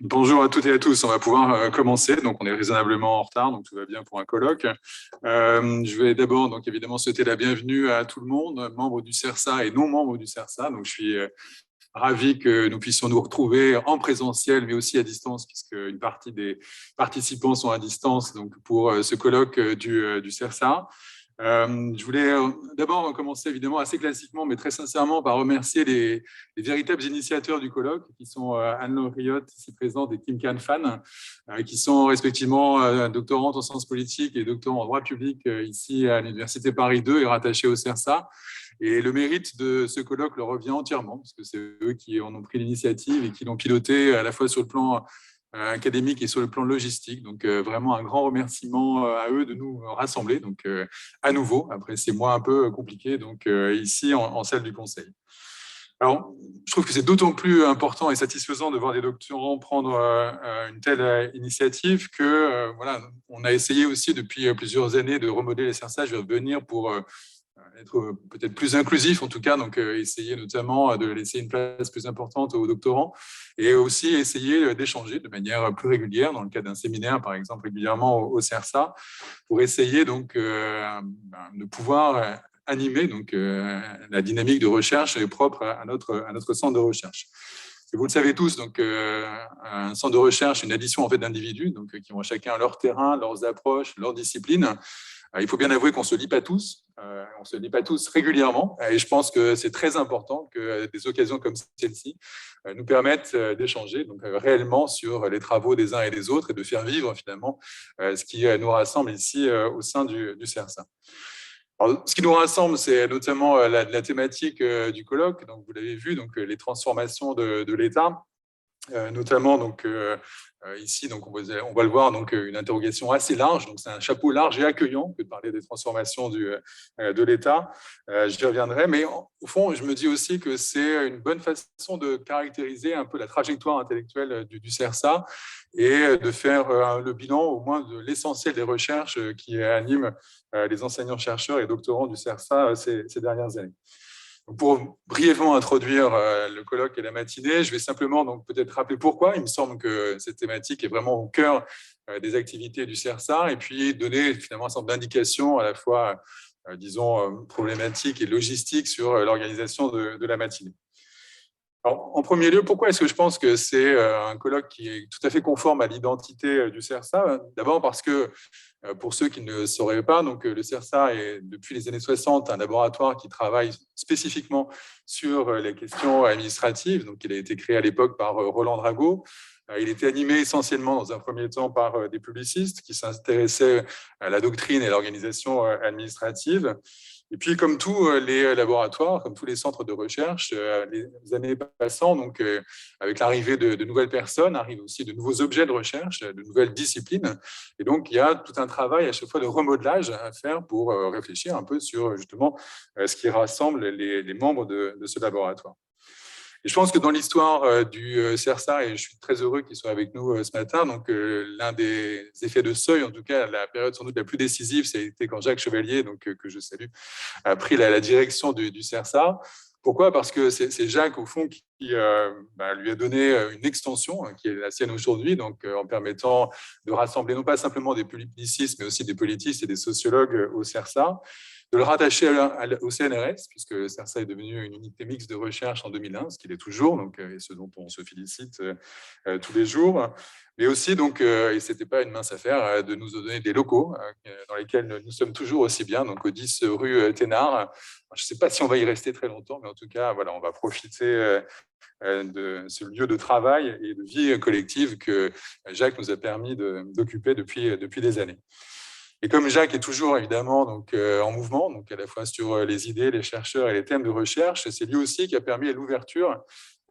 Bonjour à toutes et à tous. On va pouvoir commencer. Donc, on est raisonnablement en retard, donc tout va bien pour un colloque. Je vais d'abord, donc évidemment, souhaiter la bienvenue à tout le monde, membres du CERSA et non membres du CERSA. Donc, je suis ravi que nous puissions nous retrouver en présentiel, mais aussi à distance, puisque une partie des participants sont à distance. Donc, pour ce colloque du CERSA. Je voulais d'abord commencer évidemment assez classiquement, mais très sincèrement, par remercier les véritables initiateurs du colloque, qui sont Anne-Laure Riotte, ici présente, et Kim Khan-Fan, qui sont respectivement doctorantes en sciences politiques et doctorants en droit public ici à l'Université Paris 2 et rattachés au CERSA. Et le mérite de ce colloque leur revient entièrement, parce que c'est eux qui en ont pris l'initiative et qui l'ont piloté à la fois sur le plan académique et sur le plan logistique. Donc, vraiment un grand remerciement à eux de nous rassembler. Donc, à nouveau, après ces mois un peu compliqués, donc ici en salle du Conseil. Alors, je trouve que c'est d'autant plus important et satisfaisant de voir des doctorants prendre une telle initiative que voilà, on a essayé aussi depuis plusieurs années de remodeler les CERSA. Je vais revenir pour être peut-être plus inclusif en tout cas, donc essayer notamment de laisser une place plus importante aux doctorants et aussi essayer d'échanger de manière plus régulière dans le cadre d'un séminaire par exemple régulièrement au CERSA pour essayer donc de pouvoir animer donc la dynamique de recherche propre à notre centre de recherche. Vous le savez tous, donc un centre de recherche, une addition en fait d'individus donc qui ont chacun leur terrain, leurs approches, leurs disciplines. Il faut bien avouer qu'on ne se lit pas tous, on ne se lit pas tous régulièrement, et je pense que c'est très important que des occasions comme celle-ci nous permettent d'échanger donc, réellement sur les travaux des uns et des autres et de faire vivre finalement ce qui nous rassemble ici au sein du CERSA. Alors, ce qui nous rassemble, c'est notamment la thématique du colloque, donc vous l'avez vu, donc les transformations de l'État. Notamment donc ici donc on va le voir donc une interrogation assez large, donc c'est un chapeau large et accueillant que de parler des transformations de l'État. J'y reviendrai, mais au fond je me dis aussi que c'est une bonne façon de caractériser un peu la trajectoire intellectuelle du CERSA et de faire le bilan au moins de l'essentiel des recherches qui animent les enseignants chercheurs et doctorants du CERSA ces dernières années. Pour brièvement introduire le colloque et la matinée, je vais simplement donc peut-être rappeler pourquoi. Il me semble que cette thématique est vraiment au cœur des activités du CERSA et puis donner finalement un certain nombre d'indications à la fois, disons, problématiques et logistiques sur l'organisation de la matinée. Alors, en premier lieu, pourquoi est-ce que je pense que c'est un colloque qui est tout à fait conforme à l'identité du CERSA? D'abord parce que, pour ceux qui ne sauraient pas, donc, le CERSA est, depuis les années 60, un laboratoire qui travaille spécifiquement sur les questions administratives. Donc, il a été créé à l'époque par Roland Drago. Il était animé essentiellement, dans un premier temps, par des publicistes qui s'intéressaient à la doctrine et à l'organisation administrative. Et puis, comme tous les laboratoires, comme tous les centres de recherche, les années passant, donc avec l'arrivée de nouvelles personnes, arrivent aussi de nouveaux objets de recherche, de nouvelles disciplines. Et donc, il y a tout un travail à chaque fois de remodelage à faire pour réfléchir un peu sur justement ce qui rassemble les membres de ce laboratoire. Et je pense que dans l'histoire du CERSA, et je suis très heureux qu'il soit avec nous ce matin, donc l'un des effets de seuil, en tout cas la période sans doute la plus décisive, c'était quand Jacques Chevalier, donc, que je salue, a pris la direction du CERSA. Pourquoi? Parce que c'est Jacques, au fond, qui lui a donné une extension qui est la sienne aujourd'hui, donc en permettant de rassembler non pas simplement des publicistes, mais aussi des politistes et des sociologues au CERSA, de le rattacher au CNRS, puisque le CERSA est devenu une unité mixte de recherche en 2001, ce qu'il est toujours, donc, et ce dont on se félicite tous les jours. Mais aussi, donc, et ce n'était pas une mince affaire, de nous donner des locaux dans lesquels nous sommes toujours aussi bien, donc au 10 rue Thénard. Je ne sais pas si on va y rester très longtemps, mais en tout cas, voilà, on va profiter de ce lieu de travail et de vie collective que Jacques nous a permis d'occuper depuis des années. Et comme Jacques est toujours évidemment donc, en mouvement, donc à la fois sur les idées, les chercheurs et les thèmes de recherche, c'est lui aussi qui a permis l'ouverture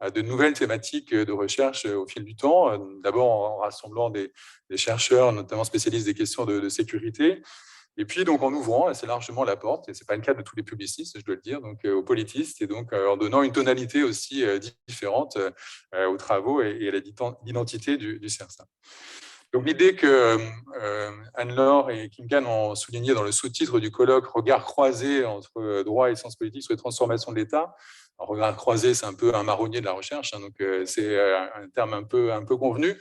à de nouvelles thématiques de recherche au fil du temps, d'abord en rassemblant des chercheurs, notamment spécialistes des questions de sécurité, et puis donc en ouvrant assez largement la porte, et ce n'est pas le cas de tous les publicistes, je dois le dire, donc aux politistes, et donc en donnant une tonalité aussi différente aux travaux et à l'identité du CERSA. Donc l'idée que Anne-Laure et Kim Khan ont souligné dans le sous-titre du colloque « Regard croisé entre droit et sciences politiques sur les transformations de l'État », Alors, regard croisé, c'est un peu un marronnier de la recherche, hein, donc c'est un terme un peu convenu.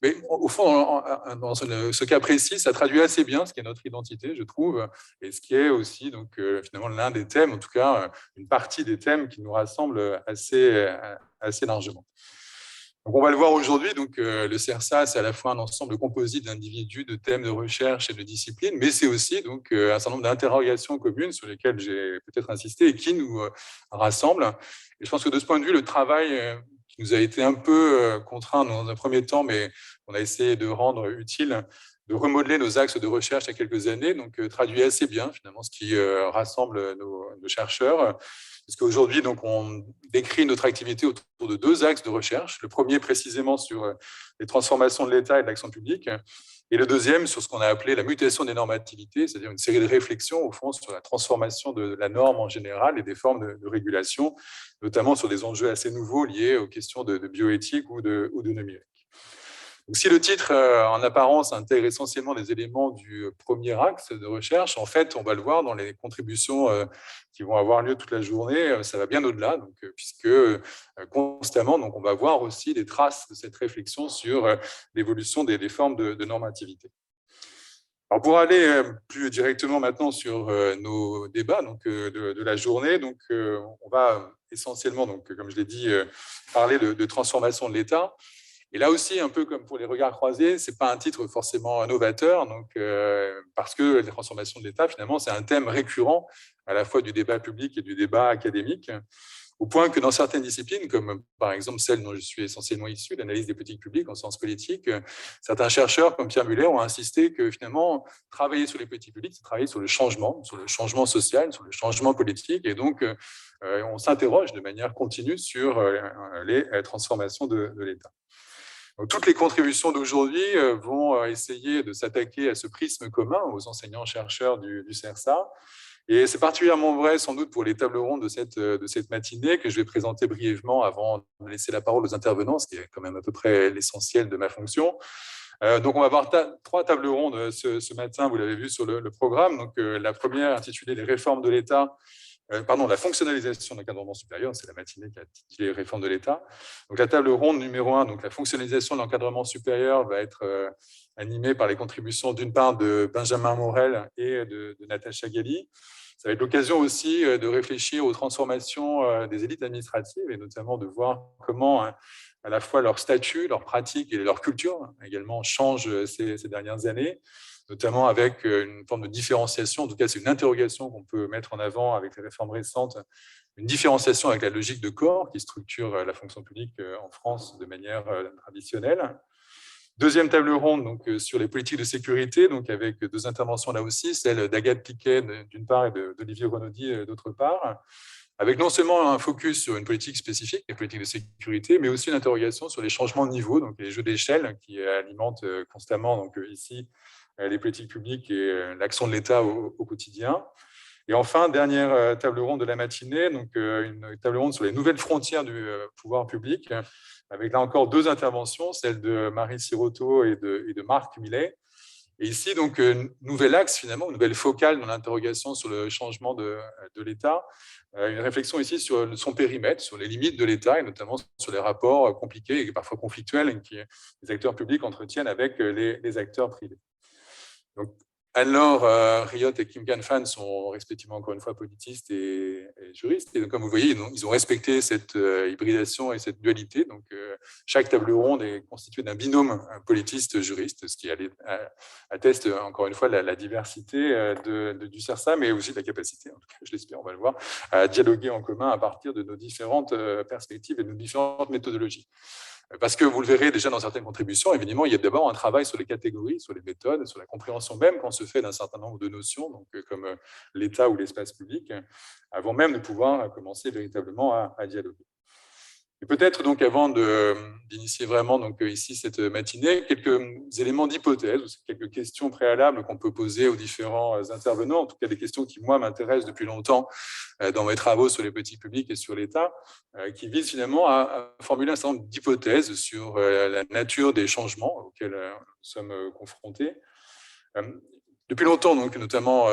Mais au fond, dans ce cas précis, ça traduit assez bien ce qui est notre identité, je trouve, et ce qui est aussi donc, finalement l'un des thèmes, en tout cas une partie des thèmes qui nous rassemblent assez largement. Donc, on va le voir aujourd'hui. Donc, le CERSA, c'est à la fois un ensemble composite d'individus, de thèmes de recherche et de disciplines, mais c'est aussi donc, un certain nombre d'interrogations communes sur lesquelles j'ai peut-être insisté et qui nous rassemblent. Et je pense que de ce point de vue, le travail qui nous a été un peu contraint dans un premier temps, mais on a essayé de rendre utile, de remodeler nos axes de recherche il y a quelques années, donc traduit assez bien finalement ce qui rassemble nos chercheurs. Parce qu'aujourd'hui, donc, on décrit notre activité autour de deux axes de recherche. Le premier, précisément, sur les transformations de l'État et de l'action publique. Et le deuxième, sur ce qu'on a appelé la mutation des normativités, c'est-à-dire une série de réflexions, au fond, sur la transformation de la norme en général et des formes de régulation, notamment sur des enjeux assez nouveaux liés aux questions de bioéthique ou de numérique. Donc, si le titre, en apparence, intègre essentiellement des éléments du premier axe de recherche, en fait, on va le voir dans les contributions qui vont avoir lieu toute la journée, ça va bien au-delà, donc, puisque constamment, donc, on va voir aussi des traces de cette réflexion sur l'évolution des formes de normativité. Alors, pour aller plus directement maintenant sur nos débats donc, de la journée, donc, on va essentiellement, donc, comme je l'ai dit, parler de transformation de l'État. Et là aussi, un peu comme pour les regards croisés, ce n'est pas un titre forcément novateur, donc, parce que les transformations de l'État, finalement, c'est un thème récurrent à la fois du débat public et du débat académique, au point que dans certaines disciplines, comme par exemple celle dont je suis essentiellement issu, l'analyse des politiques publiques en sciences politiques, certains chercheurs comme Pierre Muller ont insisté que finalement, travailler sur les politiques publiques, c'est travailler sur le changement social, sur le changement politique, et donc on s'interroge de manière continue sur les transformations de l'État. Donc, toutes les contributions d'aujourd'hui vont essayer de s'attaquer à ce prisme commun aux enseignants-chercheurs du CERSA. Et c'est particulièrement vrai sans doute pour les tables rondes de cette matinée que je vais présenter brièvement avant de laisser la parole aux intervenants, ce qui est quand même à peu près l'essentiel de ma fonction. Donc, on va avoir trois tables rondes ce matin, vous l'avez vu sur le programme. Donc, la première intitulée « Les réformes de l'État ». La fonctionnalisation de l'encadrement supérieur, c'est la matinée qui a intitulé Réforme de l'État. Donc, la table ronde numéro 1, donc la fonctionnalisation de l'encadrement supérieur, va être animée par les contributions d'une part de Benjamin Morel et de Natacha Gali. Ça va être l'occasion aussi de réfléchir aux transformations des élites administratives et notamment de voir comment à la fois leur statut, leur pratique et leur culture également changent ces dernières années, notamment avec une forme de différenciation. En tout cas, c'est une interrogation qu'on peut mettre en avant avec les réformes récentes, une différenciation avec la logique de corps qui structure la fonction publique en France de manière traditionnelle. Deuxième table ronde donc, sur les politiques de sécurité, donc avec deux interventions là aussi, celle d'Agathe Piquet d'une part et d'Olivier Renaudy d'autre part, avec non seulement un focus sur une politique spécifique, les politiques de sécurité, mais aussi une interrogation sur les changements de niveau, donc les jeux d'échelle qui alimentent constamment donc, ici les politiques publiques et l'action de l'État au quotidien. Et enfin, dernière table ronde de la matinée, donc une table ronde sur les nouvelles frontières du pouvoir public, avec là encore deux interventions, celle de Marie Sirotto et de Marc Millet. Et ici, donc, nouvel axe, finalement, une nouvelle focale dans l'interrogation sur le changement de l'État, une réflexion ici sur son périmètre, sur les limites de l'État, et notamment sur les rapports compliqués et parfois conflictuels que les acteurs publics entretiennent avec les acteurs privés. Donc, Anne-Laure Riot et Kim Kan-Fan sont respectivement, encore une fois, politistes et juristes. Et donc, comme vous le voyez, ils ont respecté cette hybridation et cette dualité. Donc, chaque table ronde est constituée d'un binôme politiste-juriste, ce qui atteste, encore une fois, la diversité du CERSA, mais aussi de la capacité, en tout cas, je l'espère, on va le voir, à dialoguer en commun à partir de nos différentes perspectives et de nos différentes méthodologies. Parce que vous le verrez déjà dans certaines contributions, évidemment, il y a d'abord un travail sur les catégories, sur les méthodes, sur la compréhension même qu'on se fait d'un certain nombre de notions, donc comme l'État ou l'espace public, avant même de pouvoir commencer véritablement à dialoguer. Et peut-être donc avant d'initier vraiment donc ici cette matinée, quelques éléments d'hypothèse, quelques questions préalables qu'on peut poser aux différents intervenants, en tout cas des questions qui moi m'intéressent depuis longtemps dans mes travaux sur les politiques publiques et sur l'État, qui visent finalement à formuler un certain nombre d'hypothèses sur la nature des changements auxquels nous sommes confrontés. Depuis longtemps, donc, notamment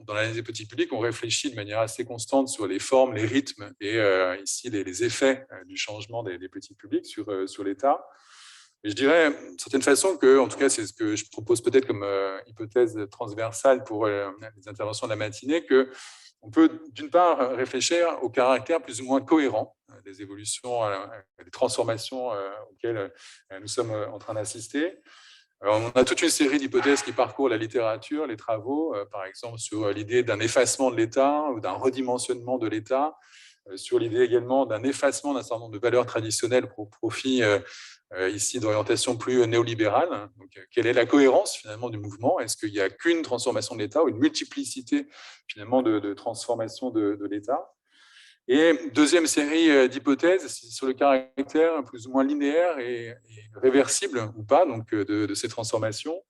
dans l'analyse des politiques publiques, on réfléchit de manière assez constante sur les formes, les rythmes et ici les effets du changement des politiques publiques sur l'État. Et je dirais, d'une certaine façon, que, en tout cas, c'est ce que je propose peut-être comme hypothèse transversale pour les interventions de la matinée, que on peut, d'une part, réfléchir au caractère plus ou moins cohérent des évolutions, des transformations auxquelles nous sommes en train d'assister. Alors, on a toute une série d'hypothèses qui parcourent la littérature, les travaux, par exemple sur l'idée d'un effacement de l'État ou d'un redimensionnement de l'État, sur l'idée également d'un effacement d'un certain nombre de valeurs traditionnelles pour profit ici d'orientation plus néolibérale. Donc, quelle est la cohérence finalement du mouvement? Est-ce qu'il n'y a qu'une transformation de l'État ou une multiplicité finalement de transformations de l'État? Et deuxième série d'hypothèses sur le caractère plus ou moins linéaire et réversible ou pas donc de ces transformations.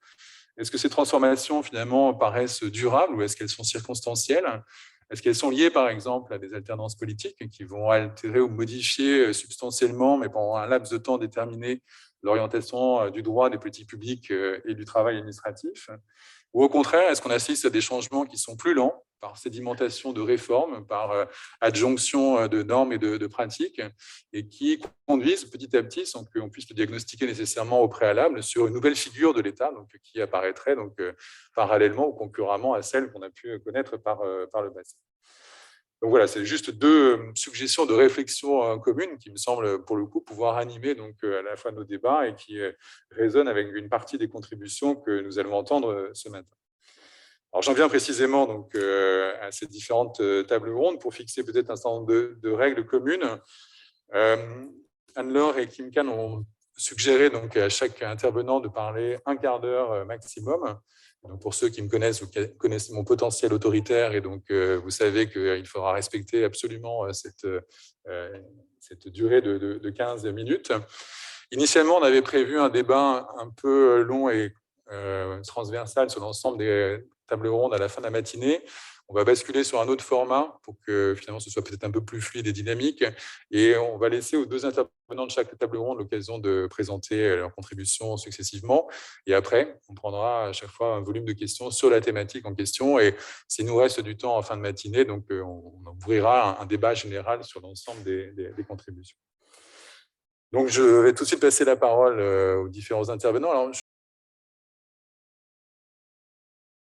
Est-ce que ces transformations finalement paraissent durables ou est-ce qu'elles sont circonstancielles? Est-ce qu'elles sont liées par exemple à des alternances politiques qui vont altérer ou modifier substantiellement, mais pendant un laps de temps déterminé, l'orientation du droit, des politiques publiques et du travail administratif? Ou au contraire, est-ce qu'on assiste à des changements qui sont plus lents, par sédimentation de réformes, par adjonction de normes et de pratiques, et qui conduisent petit à petit, sans qu'on puisse le diagnostiquer nécessairement au préalable, sur une nouvelle figure de l'État, donc qui apparaîtrait donc parallèlement ou concurremment à celle qu'on a pu connaître par le passé. Donc voilà, c'est juste deux suggestions de réflexion communes qui me semblent pour le coup pouvoir animer donc à la fois nos débats et qui résonnent avec une partie des contributions que nous allons entendre ce matin. Alors j'en viens précisément donc à ces différentes tables rondes pour fixer peut-être un certain nombre de règles communes. Anne-Laure et Kim Khan ont suggéré donc à chaque intervenant de parler un quart d'heure maximum. Donc pour ceux qui me connaissent, vous connaissez mon potentiel autoritaire et donc vous savez qu'il faudra respecter absolument cette durée de 15 minutes. Initialement, on avait prévu un débat un peu long et transversal sur l'ensemble des tables rondes à la fin de la matinée. On va basculer sur un autre format pour que finalement ce soit peut-être un peu plus fluide et dynamique. Et on va laisser aux deux intervenants de chaque table ronde l'occasion de présenter leurs contributions successivement. Et après, on prendra à chaque fois un volume de questions sur la thématique en question. Et s'il nous reste du temps en fin de matinée, donc on ouvrira un débat général sur l'ensemble des contributions. Donc, je vais tout de suite passer la parole aux différents intervenants. Alors,